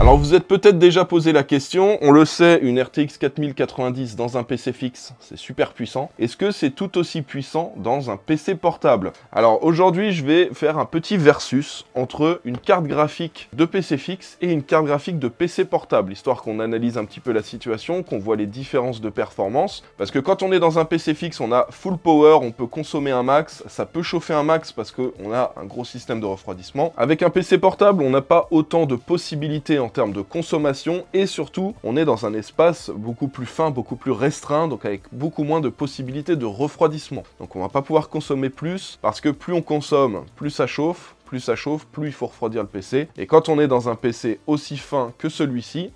Alors vous êtes peut-être déjà posé la question, on le sait, une RTX 4090 dans un PC fixe, c'est super puissant. Est-ce que c'est tout aussi puissant dans un PC portable? Alors aujourd'hui, je vais faire un petit versus entre une carte graphique de PC fixe et une carte graphique de PC portable, histoire qu'on analyse un petit peu la situation, qu'on voit les différences de performance. Parce que quand on est dans un PC fixe, on a full power, on peut consommer un max, ça peut chauffer un max parce qu'on a un gros système de refroidissement. Avec un PC portable, on n'a pas autant de possibilités en termes de consommation et surtout, on est dans un espace beaucoup plus fin, beaucoup plus restreint, donc avec beaucoup moins de possibilités de refroidissement. Donc on va pas pouvoir consommer plus parce que plus on consomme, plus ça chauffe, plus il faut refroidir le PC. Et quand on est dans un PC aussi fin que celui-ci,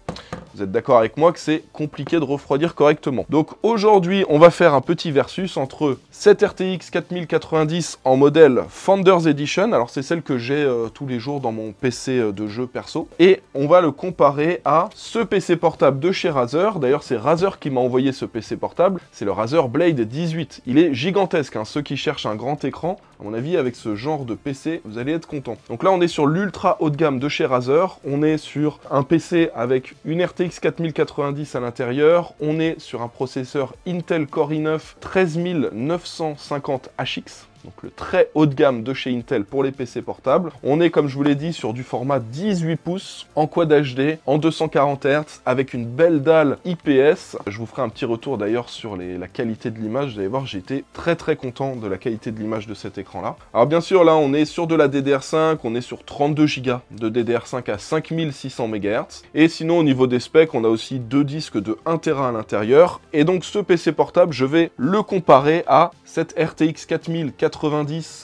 vous êtes d'accord avec moi que c'est compliqué de refroidir correctement. Donc aujourd'hui, on va faire un petit versus entre cette RTX 4090 en modèle Founders Edition, alors c'est celle que j'ai tous les jours dans mon PC de jeu perso, et on va le comparer à ce PC portable de chez Razer. D'ailleurs, c'est Razer qui m'a envoyé ce PC portable, c'est le Razer Blade 18. Il est gigantesque, hein. Ceux qui cherchent un grand écran, à mon avis, avec ce genre de PC, vous allez être contents. Donc là, on est sur l'ultra haut de gamme de chez Razer, on est sur un PC avec une RTX 4090 à l'intérieur, on est sur un processeur Intel Core i9 13950HX, donc le très haut de gamme de chez Intel pour les PC portables. On est, comme je vous l'ai dit, sur du format 18 pouces, en Quad HD, en 240 Hz, avec une belle dalle IPS. Je vous ferai un petit retour d'ailleurs sur la qualité de l'image. Vous allez voir, j'ai été très content de la qualité de l'image de cet écran-là. Alors bien sûr, là, on est sur de la DDR5, on est sur 32 Go de DDR5 à 5600 MHz. Et sinon, au niveau des specs, on a aussi deux disques de 1 Tera à l'intérieur. Et donc, ce PC portable, je vais le comparer à cette RTX 4090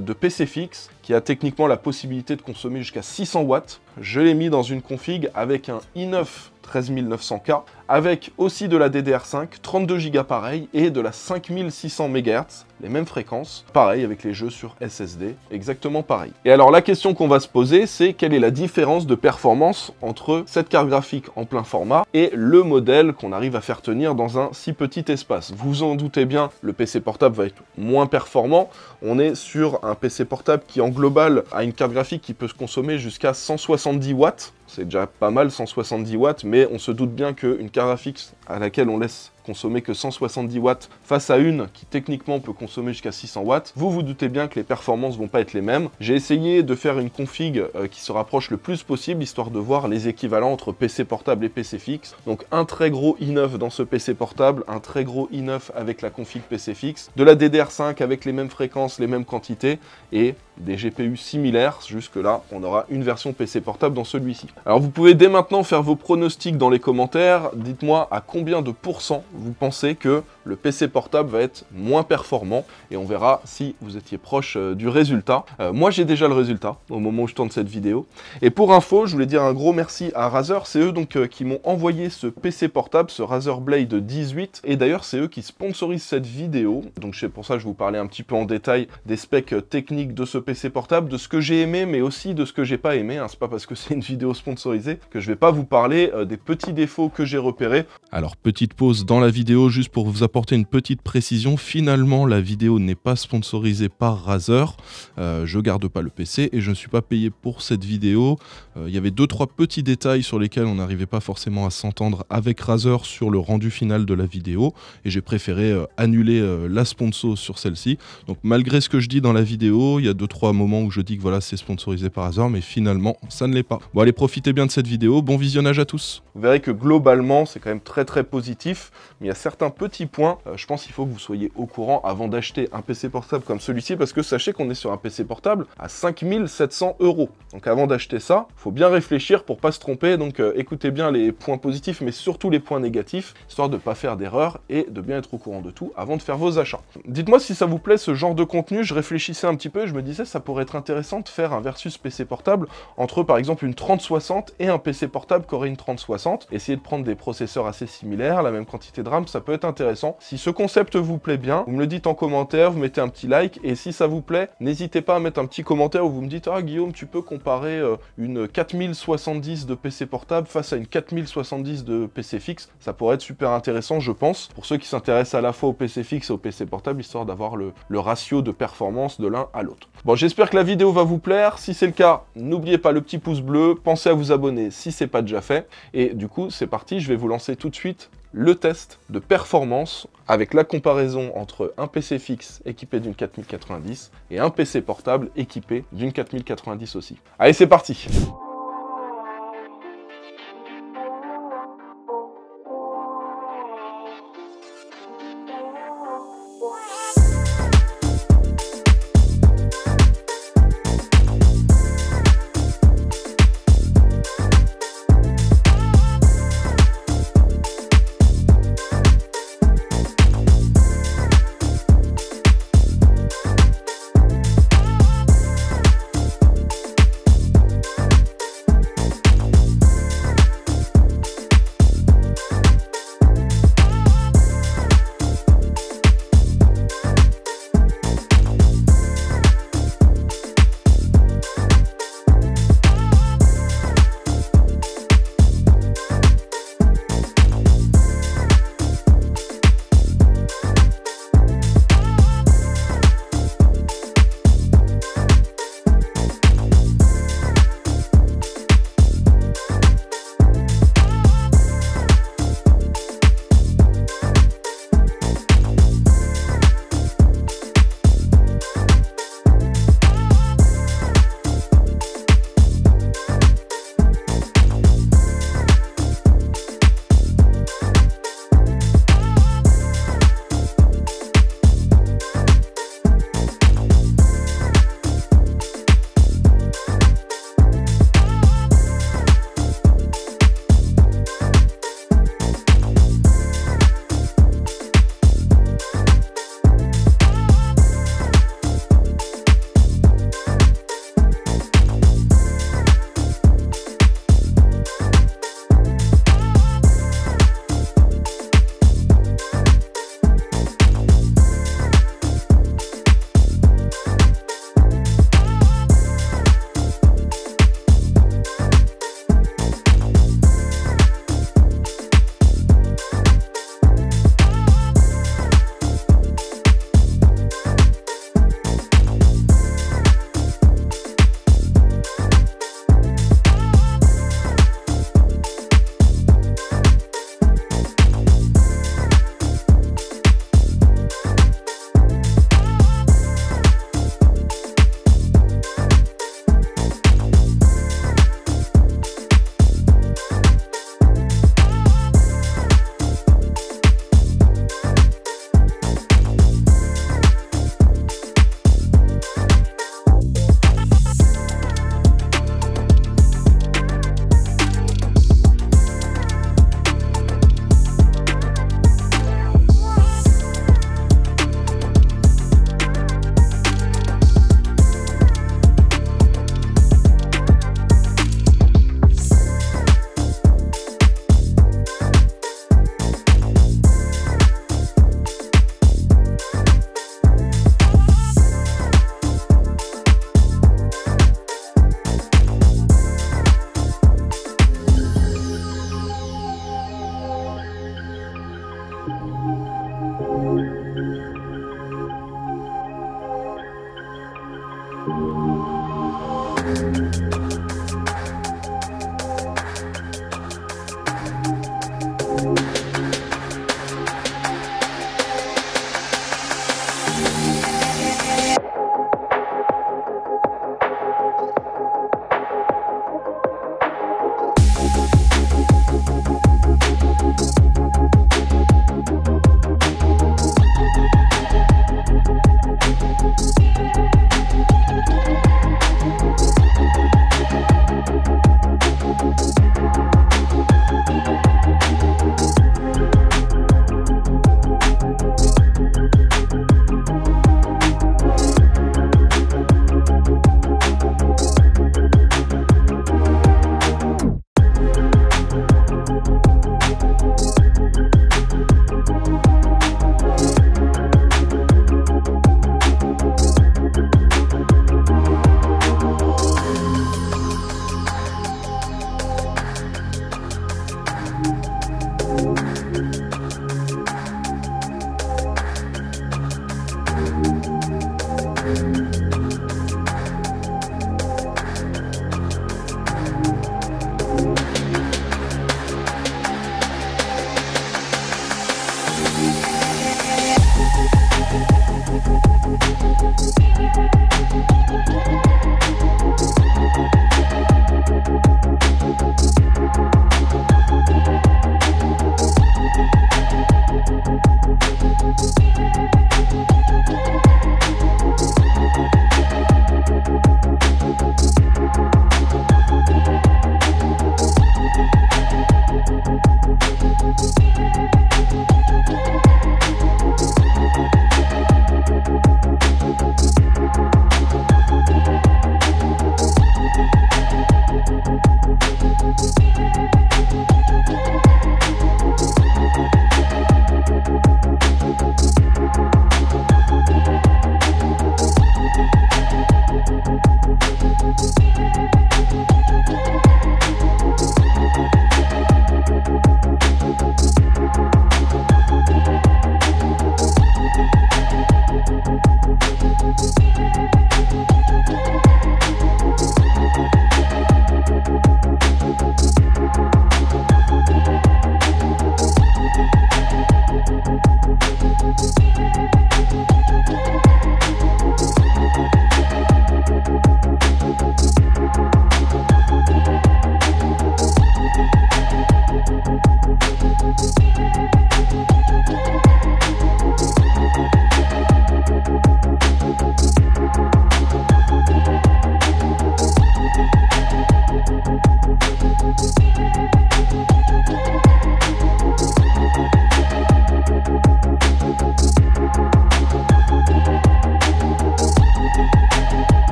de PC fixe, qui a techniquement la possibilité de consommer jusqu'à 600 watts. Je l'ai mis dans une config avec un i9 13900K, avec aussi de la DDR5, 32 Go pareil, et de la 5600 MHz, les mêmes fréquences, pareil avec les jeux sur SSD, exactement pareil. Et alors la question qu'on va se poser, c'est quelle est la différence de performance entre cette carte graphique en plein format et le modèle qu'on arrive à faire tenir dans un si petit espace. Vous en doutez bien, le PC portable va être moins performant. On est sur un PC portable qui en global a une carte graphique qui peut se consommer jusqu'à 170 watts. C'est déjà pas mal 170 watts, mais on se doute bien qu'une carte graphique à laquelle on laisse consommer que 170 watts face à une qui techniquement peut consommer jusqu'à 600 watts, vous vous doutez bien que les performances vont pas être les mêmes. J'ai essayé de faire une config qui se rapproche le plus possible, histoire de voir les équivalents entre PC portable et PC fixe. Donc un très gros i9 dans ce PC portable, un très gros i9 avec la config PC fixe, de la DDR5 avec les mêmes fréquences, les mêmes quantités, et des GPU similaires. Jusque là, on aura une version PC portable dans celui-ci. Alors vous pouvez dès maintenant faire vos pronostics dans les commentaires. Dites-moi à combien de pourcents vous pensez que le PC portable va être moins performant, et on verra si vous étiez proche du résultat. Moi j'ai déjà le résultat au moment où je tourne cette vidéo. Et pour info, je voulais dire un gros merci à Razer, c'est eux donc qui m'ont envoyé ce PC portable, ce Razer Blade 18, et d'ailleurs c'est eux qui sponsorisent cette vidéo. Donc c'est pour ça que je vous parlais un petit peu en détail des specs techniques de ce PC portable, de ce que j'ai aimé, mais aussi de ce que j'ai pas aimé, hein. C'est pas parce que c'est une vidéo sponsorisée que je vais pas vous parler des petits défauts que j'ai repérés. Alors petite pause dans la vidéo juste pour vous apporter une petite précision. Finalement, la vidéo n'est pas sponsorisée par Razer. Je garde pas le PC et je ne suis pas payé pour cette vidéo. Il y avait 2-3 petits détails sur lesquels on n'arrivait pas forcément à s'entendre avec Razer sur le rendu final de la vidéo, et j'ai préféré annuler la sponsor sur celle-ci. Donc malgré ce que je dis dans la vidéo, il y a 2-3 moments où je dis que voilà, c'est sponsorisé par Razer, mais finalement ça ne l'est pas. Bon allez, profitez bien de cette vidéo, bon visionnage à tous. Vous verrez que globalement c'est quand même très positif, mais il y a certains petits points, je pense qu'il faut que vous soyez au courant avant d'acheter un PC portable comme celui-ci, parce que sachez qu'on est sur un PC portable à 5700 €. Donc avant d'acheter ça, il faut bien réfléchir pour pas se tromper. Donc écoutez bien les points positifs, mais surtout les points négatifs, histoire de pas faire d'erreur et de bien être au courant de tout avant de faire vos achats. Dites-moi si ça vous plaît ce genre de contenu. Je réfléchissais un petit peu et je me disais ça pourrait être intéressant de faire un versus PC portable entre par exemple une 3060 et un PC portable Core i3060. 3060. Essayez de prendre des processeurs assez similaires, la même quantité de RAM, ça peut être intéressant. Si ce concept vous plaît bien, vous me le dites en commentaire, vous mettez un petit like, et si ça vous plaît, n'hésitez pas à mettre un petit commentaire où vous me dites « Ah Guillaume, tu peux comparer une 4070 de PC portable face à une 4070 de PC fixe ?» Ça pourrait être super intéressant, je pense, pour ceux qui s'intéressent à la fois au PC fixe et au PC portable, histoire d'avoir le ratio de performance de l'un à l'autre. Bon, j'espère que la vidéo va vous plaire. Si c'est le cas, n'oubliez pas le petit pouce bleu, pensez à vous abonner si c'est pas déjà fait. Et du coup, c'est parti, je vais vous lancer tout de suite le test de performance avec la comparaison entre un PC fixe équipé d'une 4090 et un PC portable équipé d'une 4090 aussi. Allez, c'est parti!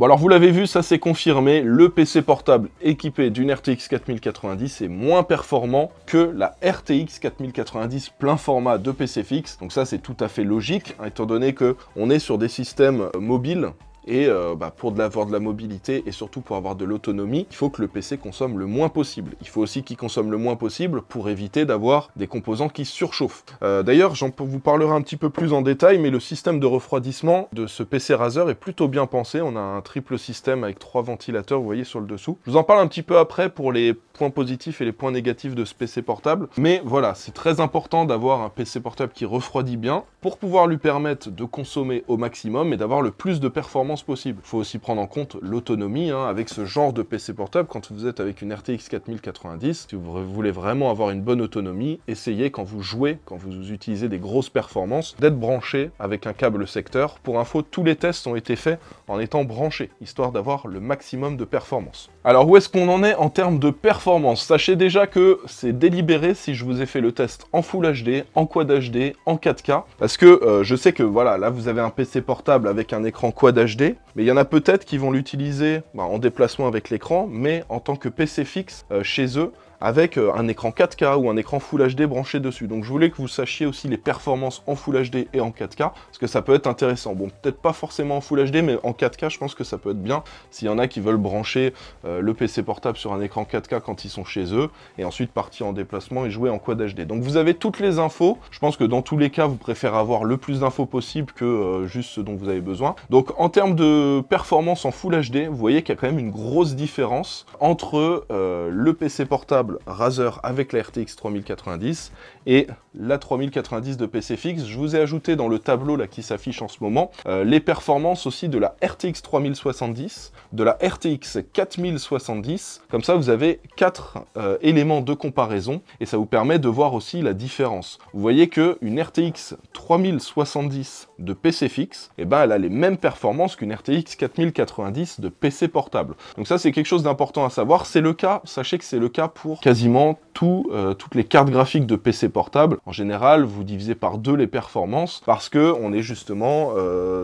Bon alors vous l'avez vu, ça c'est confirmé, le PC portable équipé d'une RTX 4090 est moins performant que la RTX 4090 plein format de PC fixe. Donc ça c'est tout à fait logique, hein, étant donné qu'on est sur des systèmes mobiles. Et pour avoir de la mobilité et surtout pour avoir de l'autonomie, il faut que le PC consomme le moins possible. Il faut aussi qu'il consomme le moins possible pour éviter d'avoir des composants qui surchauffent. D'ailleurs, j'en vous parlerai un petit peu plus en détail, mais le système de refroidissement de ce PC Razer est plutôt bien pensé. On a un triple système avec 3 ventilateurs, vous voyez sur le dessous. Je vous en parle un petit peu après pour les points positifs et les points négatifs de ce PC portable. Mais voilà, c'est très important d'avoir un PC portable qui refroidit bien pour pouvoir lui permettre de consommer au maximum et d'avoir le plus de performance possible. Il faut aussi prendre en compte l'autonomie, hein, avec ce genre de PC portable. Quand vous êtes avec une RTX 4090, si vous voulez vraiment avoir une bonne autonomie, essayez quand vous jouez, quand vous utilisez des grosses performances, d'être branché avec un câble secteur. Pour info, tous les tests ont été faits en étant branchés, histoire d'avoir le maximum de performance. Alors où est-ce qu'on en est en termes de performance? Sachez déjà que c'est délibéré si je vous ai fait le test en Full HD, en Quad HD, en 4K, parce que je sais que voilà, là vous avez un PC portable avec un écran Quad HD, mais il y en a peut-être qui vont l'utiliser en déplacement avec l'écran, mais en tant que PC fixe chez eux, avec un écran 4K ou un écran Full HD branché dessus. Donc je voulais que vous sachiez aussi les performances en Full HD et en 4K, parce que ça peut être intéressant. Bon, peut-être pas forcément en Full HD, mais en 4K, je pense que ça peut être bien, s'il y en a qui veulent brancher le PC portable sur un écran 4K quand ils sont chez eux, et ensuite partir en déplacement et jouer en Quad HD. Donc vous avez toutes les infos. Je pense que dans tous les cas, vous préférez avoir le plus d'infos possible que juste ce dont vous avez besoin. Donc en termes de performance en Full HD, vous voyez qu'il y a quand même une grosse différence entre le PC portable Razer avec la RTX 3090 et la 3090 de PC fixe. Je vous ai ajouté dans le tableau là qui s'affiche en ce moment les performances aussi de la RTX 3070, de la RTX 4070. Comme ça, vous avez 4 éléments de comparaison et ça vous permet de voir aussi la différence. Vous voyez que une RTX 3070 de PC fixe, eh ben, elle a les mêmes performances qu'une RTX 4090 de PC portable. Donc ça, c'est quelque chose d'important à savoir. C'est le cas, sachez que c'est le cas pour quasiment toutes les cartes graphiques de PC portable. En général, vous divisez par 2 les performances parce que on est justement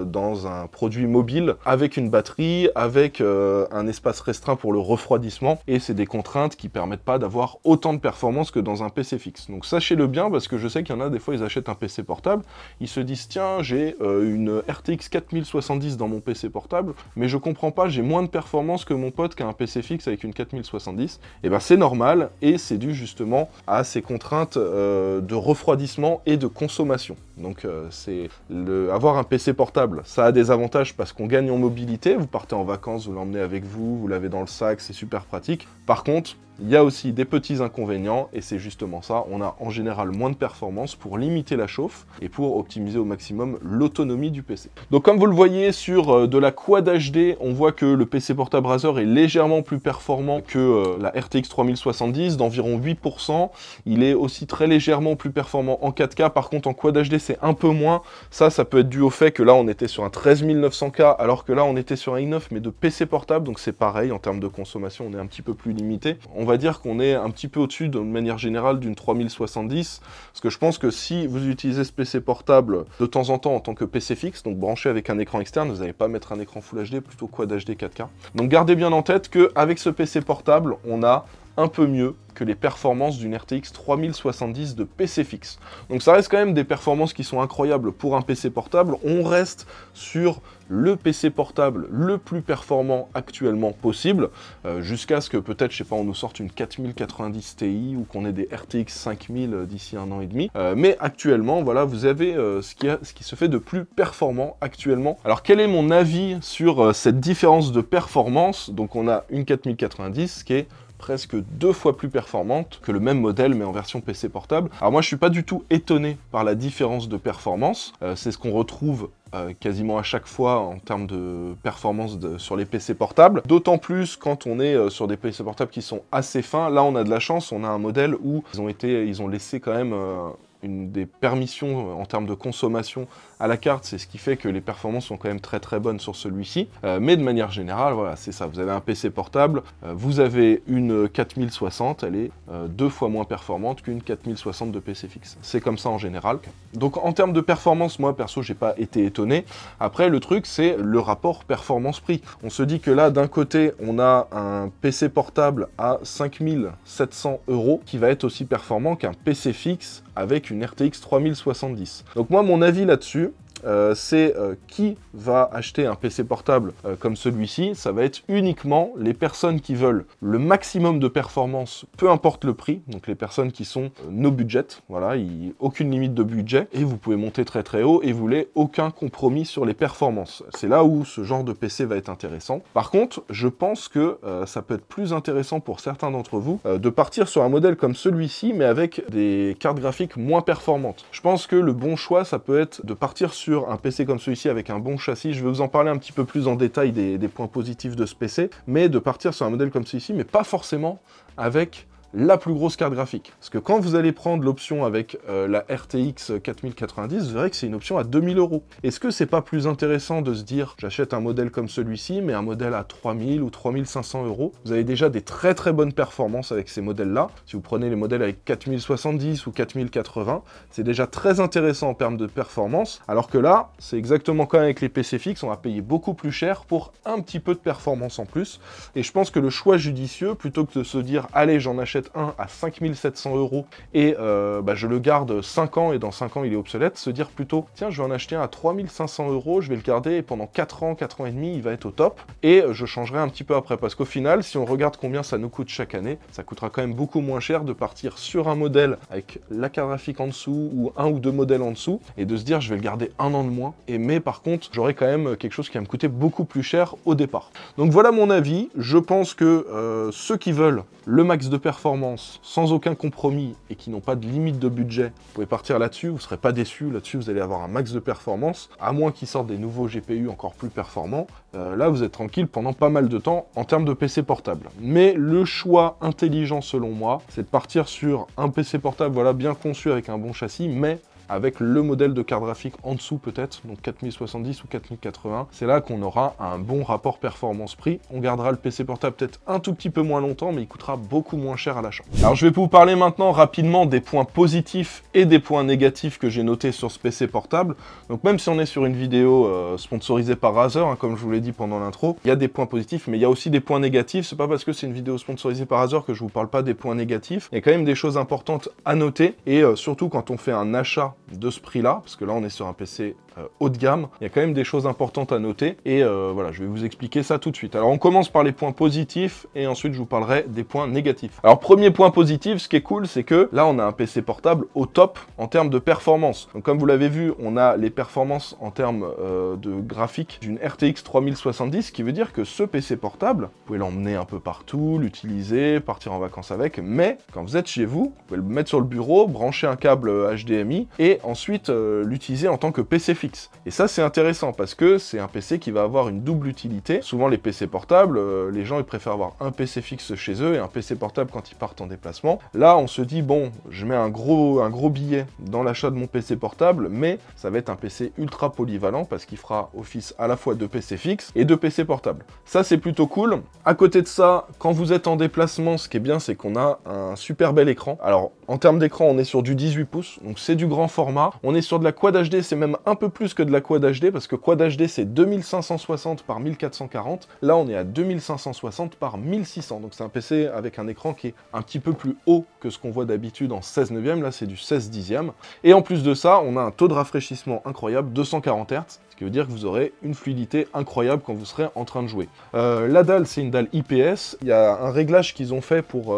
dans un produit mobile avec une batterie, avec un espace restreint pour le refroidissement, et c'est des contraintes qui permettent pas d'avoir autant de performance que dans un PC fixe. Donc sachez-le bien, parce que je sais qu'il y en a des fois, ils achètent un PC portable, ils se disent tiens, j'ai une RTX 4070 dans mon PC portable, mais je comprends pas, j'ai moins de performance que mon pote qui a un PC fixe avec une 4070. Et ben c'est normal, et c'est dû justement à ces contraintes de refroidissement et de consommation. Donc avoir un PC portable, ça a des avantages parce qu'on gagne en mobilité, vous partez en vacances, vous l'emmenez avec vous, vous l'avez dans le sac, c'est super pratique. Par contre, il y a aussi des petits inconvénients, et c'est justement ça, on a en général moins de performance pour limiter la chauffe et pour optimiser au maximum l'autonomie du PC. Donc comme vous le voyez sur de la Quad HD, on voit que le PC portable Razer est légèrement plus performant que la RTX 3070, d'environ 8%. Il est aussi très légèrement plus performant en 4K, par contre en Quad HD c'est un peu moins. Ça peut être dû au fait que là on était sur un 13900K, alors que là on était sur un i9 mais de PC portable, donc c'est pareil, en termes de consommation on est un petit peu plus limité. On va dire qu'on est un petit peu au-dessus de manière générale d'une 3070, parce que je pense que si vous utilisez ce PC portable de temps en temps en tant que PC fixe, donc branché avec un écran externe, vous n'allez pas mettre un écran Full HD, plutôt Quad HD 4K. Donc gardez bien en tête qu'avec ce PC portable, on a un peu mieux que les performances d'une RTX 3070 de PC fixe. Donc ça reste quand même des performances qui sont incroyables pour un PC portable. On reste sur le PC portable le plus performant actuellement possible, jusqu'à ce que peut-être, je sais pas, on nous sorte une 4090 Ti ou qu'on ait des RTX 5000 d'ici 1 an et demi. Mais actuellement, voilà, vous avez ce qui se fait de plus performant actuellement. Alors quel est mon avis sur cette différence de performance? Donc on a une 4090 qui est presque 2 fois plus performante que le même modèle mais en version PC portable. Alors moi je suis pas du tout étonné par la différence de performance, c'est ce qu'on retrouve quasiment à chaque fois en termes de performance sur les PC portables, d'autant plus quand on est sur des PC portables qui sont assez fins. Là on a de la chance, on a un modèle où ils ont laissé quand même des permissions en termes de consommation à la carte, c'est ce qui fait que les performances sont quand même très très bonnes sur celui-ci. Mais de manière générale, voilà, c'est ça. Vous avez un PC portable, vous avez une 4060, elle est 2 fois moins performante qu'une 4060 de PC fixe. C'est comme ça en général. Donc en termes de performance, moi perso, j'ai pas été étonné. Après, le truc, c'est le rapport performance-prix. On se dit que là, d'un côté, on a un PC portable à 5700 € qui va être aussi performant qu'un PC fixe avec une RTX 3070. Donc moi, mon avis là-dessus, c'est qui va acheter un PC portable comme celui-ci. Ça va être uniquement les personnes qui veulent le maximum de performance, peu importe le prix, donc les personnes qui sont no budget, voilà, aucune limite de budget, et vous pouvez monter très très haut, et vous voulez aucun compromis sur les performances. C'est là où ce genre de PC va être intéressant. Par contre, je pense que ça peut être plus intéressant pour certains d'entre vous de partir sur un modèle comme celui-ci, mais avec des cartes graphiques moins performantes. Je pense que le bon choix, ça peut être de partir sur un PC comme celui-ci avec un bon châssis. Je vais vous en parler un petit peu plus en détail des points positifs de ce PC, mais de partir sur un modèle comme celui-ci, mais pas forcément avec la plus grosse carte graphique. Parce que quand vous allez prendre l'option avec la RTX 4090, vous verrez que c'est une option à 2000 €. Est-ce que c'est pas plus intéressant de se dire, j'achète un modèle comme celui-ci, mais un modèle à 3000 ou 3500 €? Vous avez déjà des très très bonnes performances avec ces modèles-là. Si vous prenez les modèles avec 4070 ou 4080, c'est déjà très intéressant en termes de performance, alors que là, c'est exactement comme avec les PC fixes, on va payer beaucoup plus cher pour un petit peu de performance en plus. Et je pense que le choix judicieux, plutôt que de se dire, allez, j'en achète un à 5700 € et je le garde 5 ans et dans 5 ans il est obsolète, se dire plutôt tiens je vais en acheter un à 3500 €, je vais le garder et pendant 4 ans, 4 ans et demi il va être au top et je changerai un petit peu après parce qu'au final si on regarde combien ça nous coûte chaque année, ça coûtera quand même beaucoup moins cher de partir sur un modèle avec la carte graphique en dessous ou un ou deux modèles en dessous et de se dire je vais le garder un an de moins mais par contre j'aurai quand même quelque chose qui va me coûter beaucoup plus cher au départ. Donc voilà mon avis, je pense que ceux qui veulent le max de performance sans aucun compromis et qui n'ont pas de limite de budget, vous pouvez partir là-dessus, vous ne serez pas déçus, là-dessus vous allez avoir un max de performance, à moins qu'ils sortent des nouveaux GPU encore plus performants, là vous êtes tranquille pendant pas mal de temps en termes de PC portable. Mais le choix intelligent selon moi, c'est de partir sur un PC portable voilà, bien conçu avec un bon châssis, mais avec le modèle de carte graphique en dessous peut-être, donc 4070 ou 4080, c'est là qu'on aura un bon rapport performance-prix. On gardera le PC portable peut-être un tout petit peu moins longtemps, mais il coûtera beaucoup moins cher à l'achat. Alors je vais vous parler maintenant rapidement des points positifs et des points négatifs que j'ai notés sur ce PC portable. Donc même si on est sur une vidéo sponsorisée par Razer, hein, comme je vous l'ai dit pendant l'intro, il y a des points positifs, mais il y a aussi des points négatifs. C'est pas parce que c'est une vidéo sponsorisée par Razer que je vous parle pas des points négatifs. Il y a quand même des choses importantes à noter, et surtout quand on fait un achat de ce prix-là, parce que là on est sur un PC haut de gamme, il y a quand même des choses importantes à noter, et voilà, je vais vous expliquer ça tout de suite. Alors on commence par les points positifs, et ensuite je vous parlerai des points négatifs. Alors premier point positif, ce qui est cool, c'est que là on a un PC portable au top en termes de performance. Donc comme vous l'avez vu, on a les performances en termes de graphique d'une RTX 3070, ce qui veut dire que ce PC portable, vous pouvez l'emmener un peu partout, l'utiliser, partir en vacances avec, mais quand vous êtes chez vous, vous pouvez le mettre sur le bureau, brancher un câble HDMI, et ensuite l'utiliser en tant que PC fixe. Et ça c'est intéressant parce que c'est un PC qui va avoir une double utilité. Souvent les PC portables, les gens ils préfèrent avoir un PC fixe chez eux et un PC portable quand ils partent en déplacement. Là on se dit bon, je mets un gros billet dans l'achat de mon PC portable, mais ça va être un PC ultra polyvalent parce qu'il fera office à la fois de PC fixe et de PC portable. Ça c'est plutôt cool. À côté de ça, quand vous êtes en déplacement, ce qui est bien c'est qu'on a un super bel écran. Alors en termes d'écran on est sur du 18 pouces, donc c'est du grand format. On est sur de la Quad HD, c'est même un peu plus que de la Quad HD, parce que Quad HD c'est 2560 par 1440, là on est à 2560 par 1600, donc c'est un PC avec un écran qui est un petit peu plus haut que ce qu'on voit d'habitude en 16 neuvième, là c'est du 16 dixième, et en plus de ça, on a un taux de rafraîchissement incroyable, 240 Hz, ce qui veut dire que vous aurez une fluidité incroyable quand vous serez en train de jouer. La dalle, c'est une dalle IPS, il y a un réglage qu'ils ont fait pour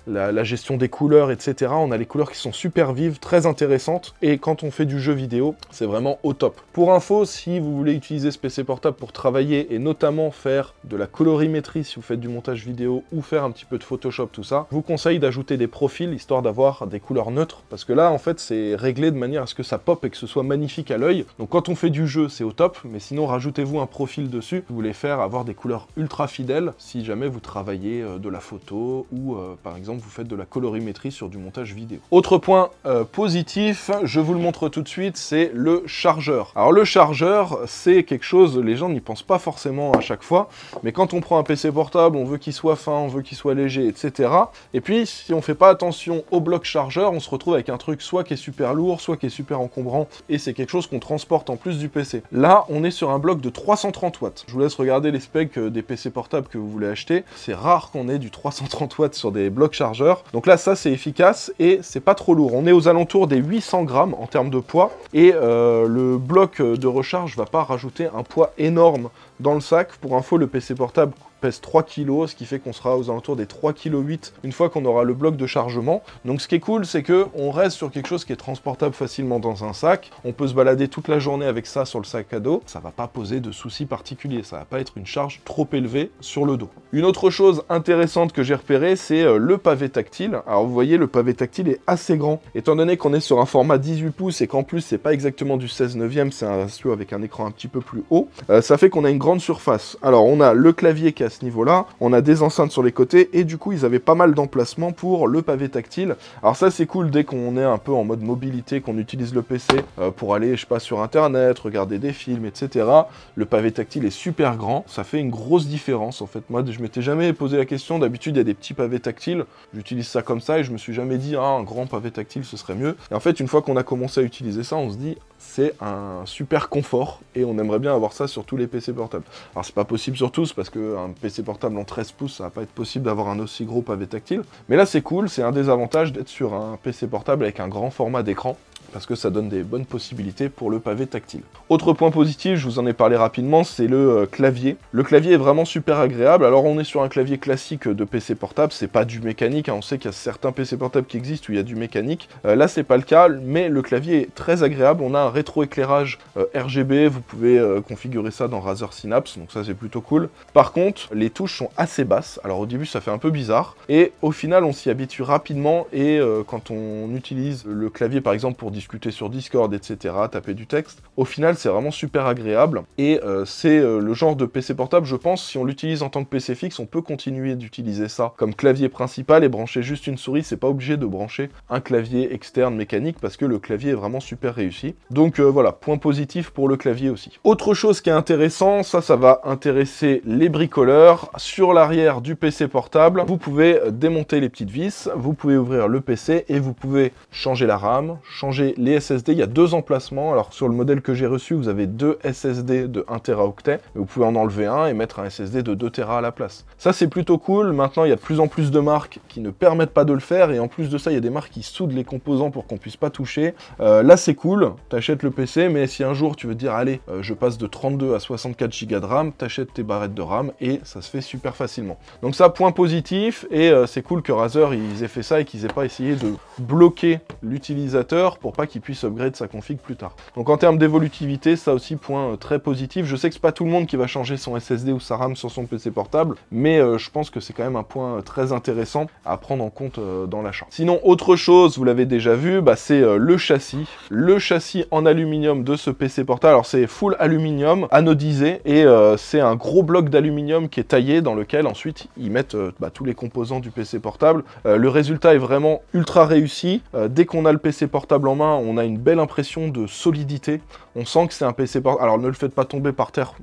la gestion des couleurs, etc. On a les couleurs qui sont super vives, très intéressantes, et quand on fait du jeu vidéo, c'est vraiment au top. Pour info, si vous voulez utiliser ce PC portable pour travailler, et notamment faire de la colorimétrie si vous faites du montage vidéo, ou faire un petit peu de Photoshop, tout ça, je vous conseille d'ajouter des profils, histoire d'avoir des couleurs neutres, parce que là, en fait, c'est réglé de manière à ce que ça pop et que ce soit magnifique à l'œil. Donc quand on fait du jeu, jeu, c'est au top, mais sinon rajoutez-vous un profil dessus. Vous voulez faire avoir des couleurs ultra fidèles si jamais vous travaillez de la photo ou par exemple vous faites de la colorimétrie sur du montage vidéo. Autre point positif, je vous le montre tout de suite, c'est le chargeur. Alors le chargeur, c'est quelque chose, les gens n'y pensent pas forcément à chaque fois, mais quand on prend un PC portable, on veut qu'il soit fin, on veut qu'il soit léger, etc. Et puis si on fait pas attention au bloc chargeur, on se retrouve avec un truc soit qui est super lourd, soit qui est super encombrant, et c'est quelque chose qu'on transporte en plus du PC. Là, on est sur un bloc de 330 watts. Je vous laisse regarder les specs des PC portables que vous voulez acheter. C'est rare qu'on ait du 330 watts sur des blocs chargeurs. Donc là, ça, c'est efficace et c'est pas trop lourd. On est aux alentours des 800 grammes en termes de poids, et le bloc de recharge va pas rajouter un poids énorme dans le sac. Pour info, le PC portable pèse 3 kg, ce qui fait qu'on sera aux alentours des 3,8 kg une fois qu'on aura le bloc de chargement. Donc ce qui est cool, c'est que on reste sur quelque chose qui est transportable facilement dans un sac. On peut se balader toute la journée avec ça sur le sac à dos. Ça va pas poser de soucis particuliers, ça va pas être une charge trop élevée sur le dos. Une autre chose intéressante que j'ai repérée, c'est le pavé tactile. Alors vous voyez, le pavé tactile est assez grand. Étant donné qu'on est sur un format 18 pouces et qu'en plus c'est pas exactement du 16/9, c'est un ratio avec un écran un petit peu plus haut, ça fait qu'on a une grande surface. Alors on a le clavier qui est à ce niveau-là, on a des enceintes sur les côtés, et du coup ils avaient pas mal d'emplacements pour le pavé tactile. Alors ça c'est cool dès qu'on est un peu en mode mobilité, qu'on utilise le PC pour aller, je sais pas, sur internet, regarder des films, etc. Le pavé tactile est super grand, ça fait une grosse différence en fait. Moi je m'étais jamais posé la question, d'habitude il y a des petits pavés tactiles, j'utilise ça comme ça et je me suis jamais dit ah un grand pavé tactile ce serait mieux. Et en fait une fois qu'on a commencé à utiliser ça, on se dit c'est un super confort et on aimerait bien avoir ça sur tous les PC portables. Alors c'est pas possible sur tous parce qu'un PC portable en 13 pouces, ça va pas être possible d'avoir un aussi gros pavé tactile. Mais là c'est cool, c'est un des avantages d'être sur un PC portable avec un grand format d'écran, parce que ça donne des bonnes possibilités pour le pavé tactile. Autre point positif, je vous en ai parlé rapidement, c'est le clavier. Le clavier est vraiment super agréable. Alors on est sur un clavier classique de PC portable, c'est pas du mécanique, hein. On sait qu'il y a certains PC portables qui existent où il y a du mécanique. Là c'est pas le cas, mais le clavier est très agréable. On a un rétroéclairage RGB, vous pouvez configurer ça dans Razer Synapse, donc ça c'est plutôt cool. Par contre, les touches sont assez basses. Alors au début ça fait un peu bizarre, et au final on s'y habitue rapidement, et quand on utilise le clavier par exemple pour discuter sur Discord, etc., taper du texte, au final c'est vraiment super agréable, et c'est le genre de PC portable, je pense, si on l'utilise en tant que PC fixe, on peut continuer d'utiliser ça comme clavier principal et brancher juste une souris, c'est pas obligé de brancher un clavier externe mécanique, parce que le clavier est vraiment super réussi. Donc voilà, point positif pour le clavier aussi. Autre chose qui est intéressant, ça va intéresser les bricoleurs, sur l'arrière du PC portable, vous pouvez démonter les petites vis, vous pouvez ouvrir le PC et vous pouvez changer la RAM, changer les SSD, il y a deux emplacements. Alors sur le modèle que j'ai reçu, vous avez deux SSD de 1 Teraoctet, vous pouvez en enlever un et mettre un SSD de 2 Tera à la place. Ça c'est plutôt cool. Maintenant il y a de plus en plus de marques qui ne permettent pas de le faire, et en plus de ça il y a des marques qui soudent les composants pour qu'on puisse pas toucher. Là c'est cool, t'achètes le PC, mais si un jour tu veux dire allez je passe de 32 à 64 Go de RAM, t'achètes tes barrettes de RAM et ça se fait super facilement. Donc ça, point positif, et c'est cool que Razer ils aient fait ça et qu'ils aient pas essayé de bloquer l'utilisateur pour pas qu'il puisse upgrade sa config plus tard. Donc en termes d'évolutivité, ça aussi point très positif. Je sais que c'est pas tout le monde qui va changer son SSD ou sa RAM sur son PC portable, mais je pense que c'est quand même un point très intéressant à prendre en compte dans l'achat. Sinon, autre chose, vous l'avez déjà vu, c'est le châssis. Le châssis en aluminium de ce PC portable, alors c'est full aluminium, anodisé, et c'est un gros bloc d'aluminium qui est taillé, dans lequel ensuite ils mettent tous les composants du PC portable. Le résultat est vraiment ultra réussi. Dès qu'on a le PC portable en main, on a une belle impression de solidité. On sent que c'est un PC portable. Alors ne le faites pas tomber par terre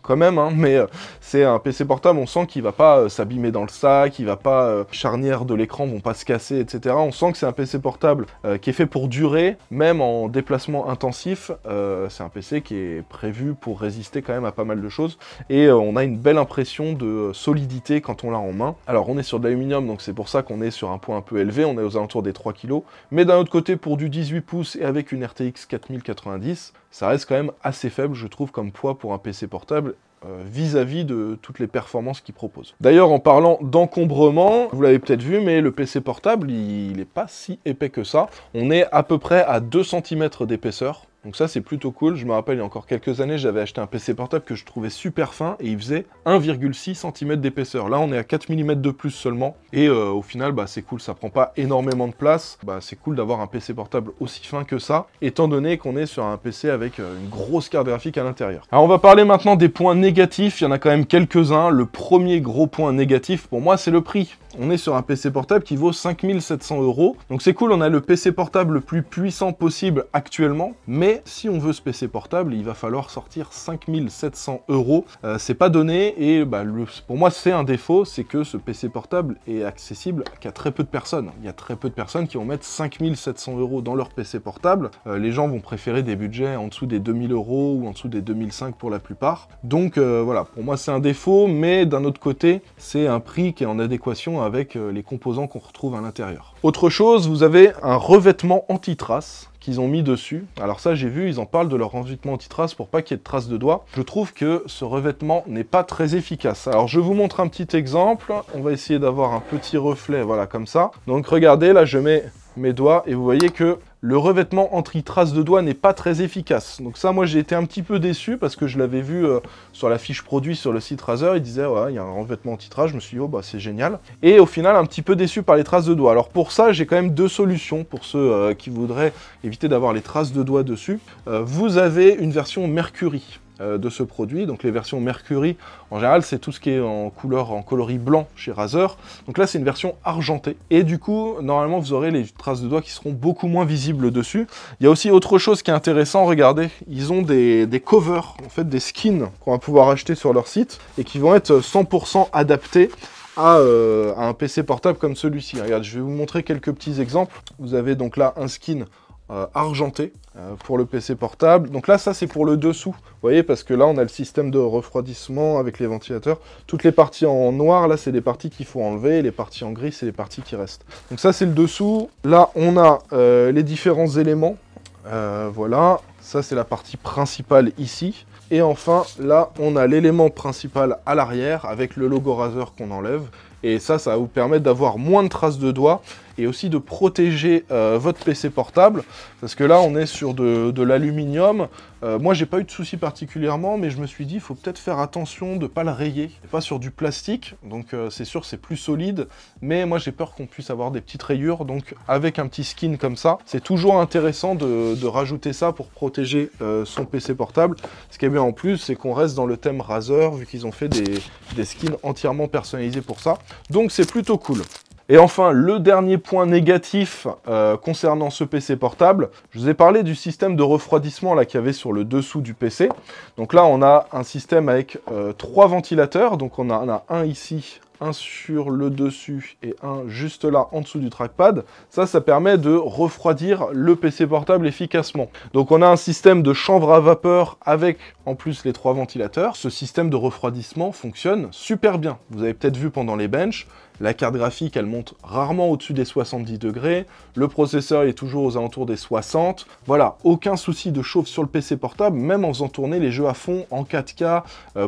quand même, hein, mais c'est un PC portable, on sent qu'il va pas s'abîmer dans le sac, il va pas, charnières de l'écran vont pas se casser, etc. On sent que c'est un PC portable qui est fait pour durer, même en déplacement intensif. C'est un PC qui est prévu pour résister quand même à pas mal de choses, et on a une belle impression de solidité quand on l'a en main. Alors on est sur de l'aluminium, donc c'est pour ça qu'on est sur un point un peu élevé, on est aux alentours des 3 kg, mais d'un autre côté, pour du 18 pouces et avec une RTX 4090, ça reste quand même assez faible, je trouve, comme poids pour un PC portable vis-à-vis de toutes les performances qu'il propose. D'ailleurs, en parlant d'encombrement, vous l'avez peut-être vu, mais le PC portable, il n'est pas si épais que ça. On est à peu près à 2 cm d'épaisseur. Donc ça c'est plutôt cool. Je me rappelle il y a encore quelques années, j'avais acheté un PC portable que je trouvais super fin et il faisait 1,6 cm d'épaisseur. Là on est à 4 mm de plus seulement et au final bah, c'est cool, ça prend pas énormément de place. Bah, c'est cool d'avoir un PC portable aussi fin que ça, étant donné qu'on est sur un PC avec une grosse carte graphique à l'intérieur. Alors on va parler maintenant des points négatifs, il y en a quand même quelques-uns. Le premier gros point négatif pour moi c'est le prix. On est sur un PC portable qui vaut 5 700 €. Donc c'est cool, on a le PC portable le plus puissant possible actuellement. Mais si on veut ce PC portable, il va falloir sortir 5 700 €. C'est pas donné et bah, pour moi c'est un défaut, c'est que ce PC portable est accessible qu'à très peu de personnes. Il y a très peu de personnes qui vont mettre 5 700 € dans leur PC portable. Les gens vont préférer des budgets en dessous des 2000 € ou en dessous des 2005 pour la plupart. Donc voilà, pour moi c'est un défaut, mais d'un autre côté, c'est un prix qui est en adéquation avec les composants qu'on retrouve à l'intérieur. Autre chose, vous avez un revêtement anti-trace qu'ils ont mis dessus. Alors ça, j'ai vu, ils en parlent de leur revêtement anti-trace pour pas qu'il y ait de traces de doigts. Je trouve que ce revêtement n'est pas très efficace. Alors je vous montre un petit exemple. On va essayer d'avoir un petit reflet, voilà, comme ça. Donc regardez, là je mets mes doigts et vous voyez que le revêtement anti-trace de doigts n'est pas très efficace. Donc ça, moi, j'ai été un petit peu déçu parce que je l'avais vu sur la fiche produit sur le site Razer. Il disait, ouais, il y a un revêtement anti-trace. Je me suis dit, oh, bah, c'est génial. Et au final, un petit peu déçu par les traces de doigts. Alors pour ça, j'ai quand même deux solutions pour ceux qui voudraient éviter d'avoir les traces de doigts dessus. Vous avez une version Mercury de ce produit. Donc les versions Mercury, en général, c'est tout ce qui est en coloris blanc chez Razer. Donc là, c'est une version argentée. Et du coup, normalement, vous aurez les traces de doigts qui seront beaucoup moins visibles dessus. Il y a aussi autre chose qui est intéressant, regardez, ils ont des covers, en fait des skins qu'on va pouvoir acheter sur leur site et qui vont être 100% adaptés à un PC portable comme celui-ci. Regarde, je vais vous montrer quelques petits exemples. Vous avez donc là un skin argenté pour le PC portable. Donc là, ça c'est pour le dessous. Vous voyez, parce que là, on a le système de refroidissement avec les ventilateurs. Toutes les parties en noir, là, c'est des parties qu'il faut enlever. Les parties en gris, c'est les parties qui restent. Donc ça, c'est le dessous. Là, on a les différents éléments. Voilà. Ça, c'est la partie principale ici. Et enfin, là, on a l'élément principal à l'arrière avec le logo Razer qu'on enlève. Et ça va vous permettre d'avoir moins de traces de doigts et aussi de protéger votre PC portable. Parce que là, on est sur de l'aluminium. Moi, j'ai pas eu de soucis particulièrement, mais je me suis dit, il faut peut-être faire attention de ne pas le rayer. Pas sur du plastique, donc c'est sûr, c'est plus solide. Mais moi, j'ai peur qu'on puisse avoir des petites rayures. Donc, avec un petit skin comme ça, c'est toujours intéressant de rajouter ça pour protéger son PC portable. Ce qui est bien en plus, c'est qu'on reste dans le thème Razer, vu qu'ils ont fait des skins entièrement personnalisés pour ça. Donc, c'est plutôt cool. Et enfin, le dernier point négatif concernant ce PC portable, je vous ai parlé du système de refroidissement qu'il y avait sur le dessous du PC. Donc là, on a un système avec 3 ventilateurs. Donc on en a un ici, un sur le dessus et un juste là en dessous du trackpad. Ça permet de refroidir le PC portable efficacement. Donc on a un système de chambre à vapeur avec en plus les 3 ventilateurs. Ce système de refroidissement fonctionne super bien. Vous avez peut-être vu pendant les benches, la carte graphique, elle monte rarement au-dessus des 70 degrés. Le processeur est toujours aux alentours des 60. Voilà, aucun souci de chauffe sur le PC portable, même en faisant tourner les jeux à fond en 4K.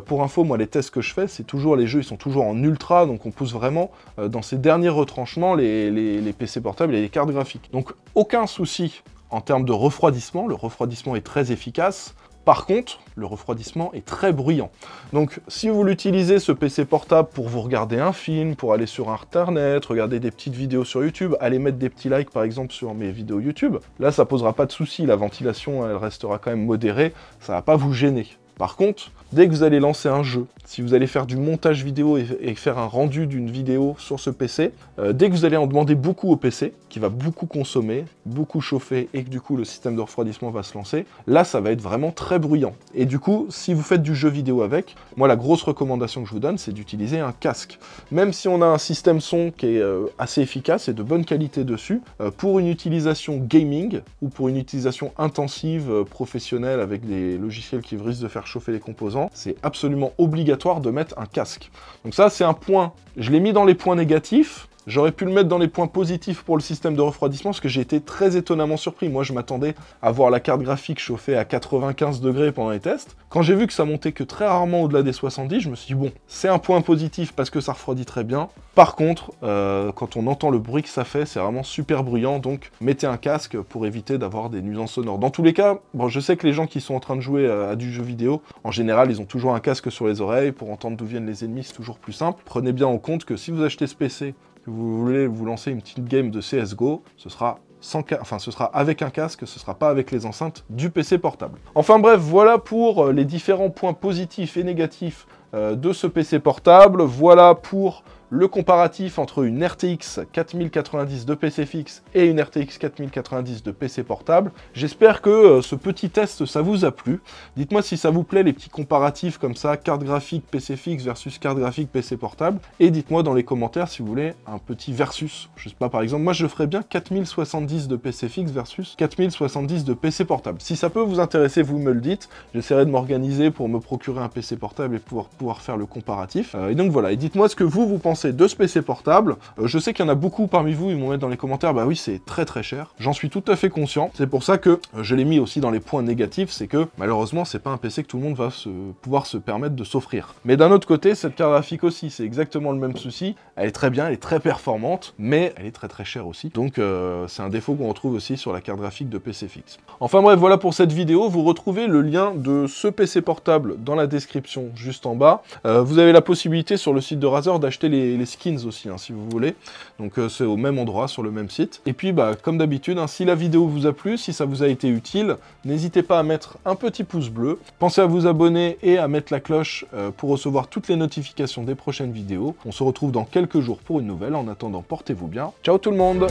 Pour info, moi, les tests que je fais, c'est toujours les jeux, ils sont toujours en ultra, donc on pousse vraiment dans ces derniers retranchements les PC portables et les cartes graphiques. Donc, aucun souci en termes de refroidissement. Le refroidissement est très efficace. Par contre, le refroidissement est très bruyant. Donc, si vous l'utilisez, ce PC portable, pour vous regarder un film, pour aller sur Internet, regarder des petites vidéos sur YouTube, aller mettre des petits likes, par exemple, sur mes vidéos YouTube, là, ça posera pas de souci. La ventilation, elle restera quand même modérée. Ça va pas vous gêner. Par contre, dès que vous allez lancer un jeu, si vous allez faire du montage vidéo et faire un rendu d'une vidéo sur ce PC, dès que vous allez en demander beaucoup au PC, qui va beaucoup consommer, beaucoup chauffer, et que du coup le système de refroidissement va se lancer, là ça va être vraiment très bruyant. Et du coup, si vous faites du jeu vidéo avec, moi la grosse recommandation que je vous donne, c'est d'utiliser un casque. Même si on a un système son qui est assez efficace et de bonne qualité dessus, pour une utilisation gaming, ou pour une utilisation intensive, professionnelle, avec des logiciels qui risquent de faire chauffer les composants, c'est absolument obligatoire de mettre un casque. Donc ça, c'est un point, je l'ai mis dans les points négatifs, J'aurais pu le mettre dans les points positifs pour le système de refroidissement, parce que j'ai été très étonnamment surpris. Moi, je m'attendais à voir la carte graphique chauffer à 95 degrés pendant les tests. Quand j'ai vu que ça montait que très rarement au-delà des 70, je me suis dit, bon, c'est un point positif parce que ça refroidit très bien. Par contre, quand on entend le bruit que ça fait, c'est vraiment super bruyant, donc mettez un casque pour éviter d'avoir des nuisances sonores. Dans tous les cas, bon, je sais que les gens qui sont en train de jouer à du jeu vidéo, en général, ils ont toujours un casque sur les oreilles pour entendre d'où viennent les ennemis, c'est toujours plus simple. Prenez bien en compte que si vous achetez ce PC, que vous voulez vous lancer une petite game de CSGO, ce sera avec un casque, ce sera pas avec les enceintes du PC portable. Enfin bref, voilà pour les différents points positifs et négatifs de ce PC portable. Voilà pour le comparatif entre une RTX 4090 de PC fixe et une RTX 4090 de PC portable. J'espère que ce petit test, ça vous a plu. Dites-moi si ça vous plaît, les petits comparatifs comme ça, carte graphique PC fixe versus carte graphique PC portable. Et dites-moi dans les commentaires si vous voulez un petit versus. Je sais pas, par exemple, moi je ferais bien 4070 de PC fixe versus 4070 de PC portable. Si ça peut vous intéresser, vous me le dites. J'essaierai de m'organiser pour me procurer un PC portable et pouvoir faire le comparatif. Et donc voilà, et dites-moi ce que vous pensez de ce PC portable. Je sais qu'il y en a beaucoup parmi vous, ils vont mettre dans les commentaires, bah oui, c'est très très cher. J'en suis tout à fait conscient. C'est pour ça que je l'ai mis aussi dans les points négatifs, c'est que malheureusement, c'est pas un PC que tout le monde va pouvoir se permettre de s'offrir. Mais d'un autre côté, cette carte graphique aussi, c'est exactement le même souci. Elle est très bien, elle est très performante, mais elle est très très chère aussi. Donc c'est un défaut qu'on retrouve aussi sur la carte graphique de PC fixe. Enfin bref, voilà pour cette vidéo. Vous retrouvez le lien de ce PC portable dans la description juste en bas. Vous avez la possibilité sur le site de Razer d'acheter les skins aussi, hein, si vous voulez. Donc c'est au même endroit, sur le même site. Et puis, bah, comme d'habitude, hein, si la vidéo vous a plu, si ça vous a été utile, n'hésitez pas à mettre un petit pouce bleu. Pensez à vous abonner et à mettre la cloche pour recevoir toutes les notifications des prochaines vidéos. On se retrouve dans quelques jours pour une nouvelle. En attendant, portez-vous bien. Ciao tout le monde!